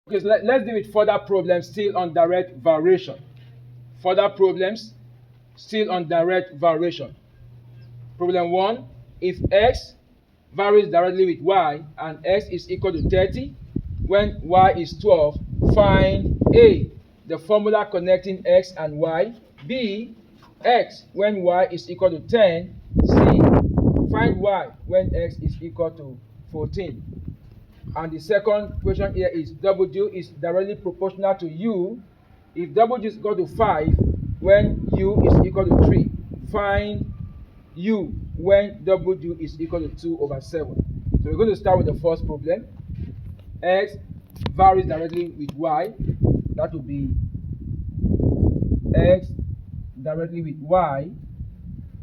Okay, so let's deal with further problems still on direct variation. Further problems still on direct variation. Problem 1. If x varies directly with y and x is equal to 30 when y is 12, find A, the formula connecting x and y, B, x when y is equal to 10, C, find y when x is equal to 14. And the second question here is W is directly proportional to U if W is equal to 5 when U is equal to 3. Find U when W is equal to 2 over 7. So we're going to start with the first problem. X varies directly with Y. That will be X directly with Y.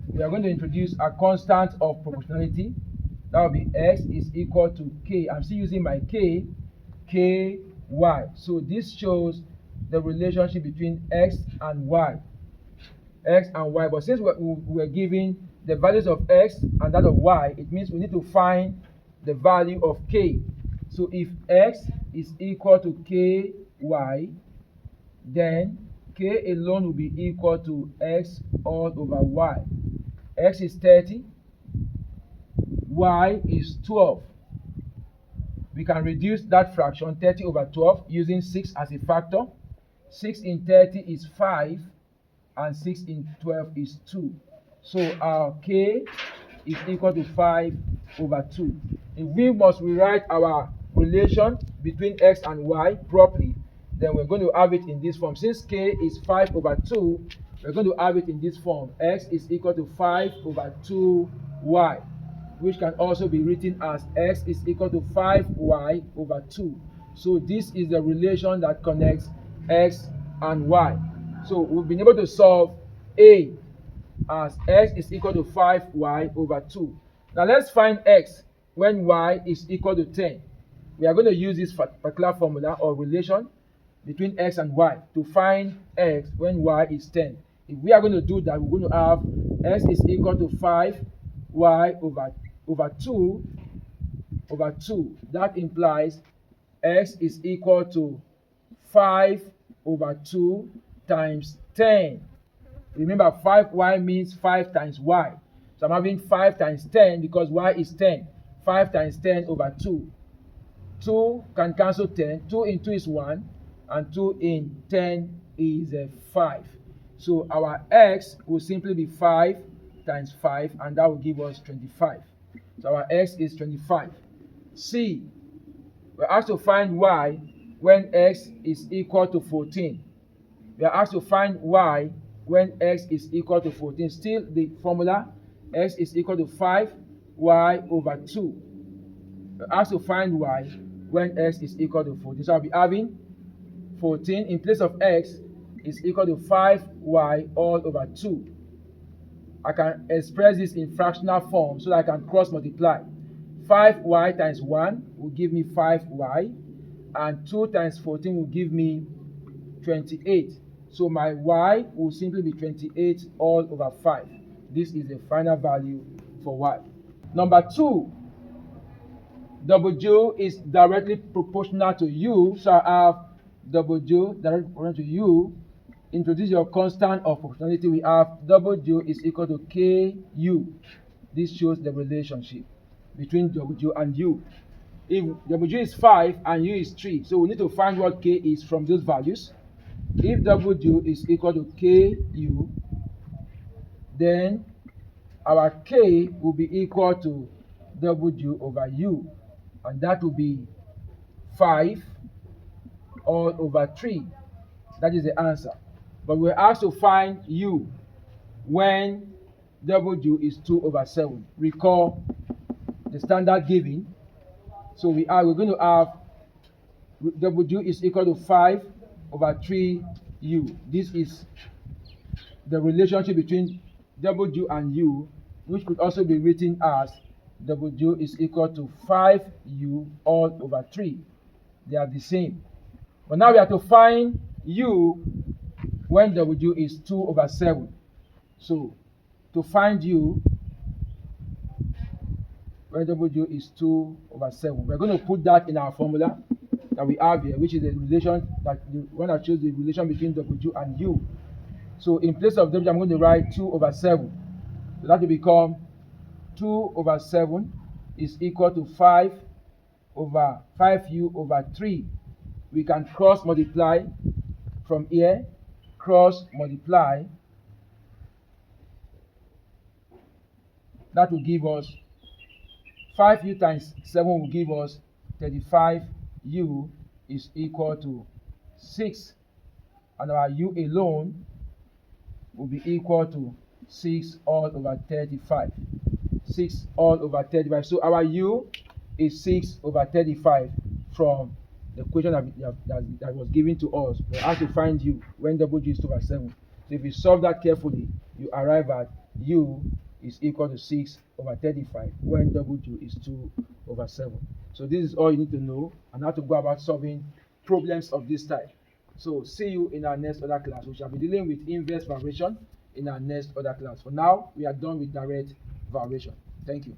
We are going to introduce a constant of proportionality. That will be x is equal to k. I'm still using my k, ky. So this shows the relationship between x and y. X and y. But since we're given the values of x and that of y, it means we need to find the value of k. So if x is equal to ky, then k alone will be equal to x all over y. X is 30. Y is 12. We can reduce that fraction 30 over 12 using 6 as a factor. 6 in 30 is 5 and 6 in 12 is 2. So our k is equal to 5 over 2. If we must rewrite our relation between x and y properly, then we're going to have it in this form. Since k is 5 over 2, we're going to have it in this form. X is equal to 5 over 2y, which can also be written as x is equal to 5y over 2. So this is the relation that connects x and y. So we've been able to solve A as x is equal to 5y over 2. Now let's find x when y is equal to 10. We are going to use this particular formula or relation between x and y to find x when y is 10. If we are going to do that, we're going to have x is equal to 5y over 2 over 2. That implies x is equal to 5 over 2 times 10. Remember, 5y means 5 times y. So I'm having 5 times 10 because y is 10. 5 times 10 over 2. 2 can cancel 10. 2 in 2 is 1. And 2 in 10 is 5. So our x will simply be 5 times 5, and that will give us 25. So our x is 25. C, we're asked to find y when x is equal to 14. We are asked to find y when x is equal to 14. Still the formula, x is equal to 5y over 2. We're asked to find y when x is equal to 14. So I'll be having 14 in place of x is equal to 5y all over 2. I can express this in fractional form so that I can cross multiply. 5y times 1 will give me 5y, and 2 times 14 will give me 28. So my y will simply be 28 all over 5. This is the final value for y. Number 2, W is directly proportional to U. So I have W directly proportional to U. Introduce your constant of proportionality. We have W is equal to KU. This shows the relationship between W and U. If W is 5 and U is 3, so we need to find what K is from those values. If W is equal to KU, then our K will be equal to W over U, and that will be 5 all over 3. That is the answer. But we're asked to find U when W is 2 over 7. Recall the standard given. So we're going to have W is equal to 5 over 3U. This is the relationship between W and U, which could also be written as W is equal to 5U all over 3. They are the same. But now we have to find U when W is 2 over 7. So to find U when W is 2 over 7, we're going to put that in our formula. that we have here, which is the relation that the one that shows the relation between W and U. So in place of W, I'm going to write 2 over 7. So that will become 2 over 7 is equal to 5 over 5U over 3. We can cross multiply from here, cross multiply. That will give us 5U times 7 will give us 35U is equal to 6. And our U alone will be equal to 6 all over 35. 6 all over 35. So our U is 6 over 35 from the equation that was given to us. We have to find U when W is 2 over 7. So if you solve that carefully, you arrive at U is equal to 6 over 35 when W is 2 over 7. So this is all you need to know and how to go about solving problems of this type. So see you in our next other class. We shall be dealing with inverse variation in our next other class. For now, we are done with direct variation. Thank you.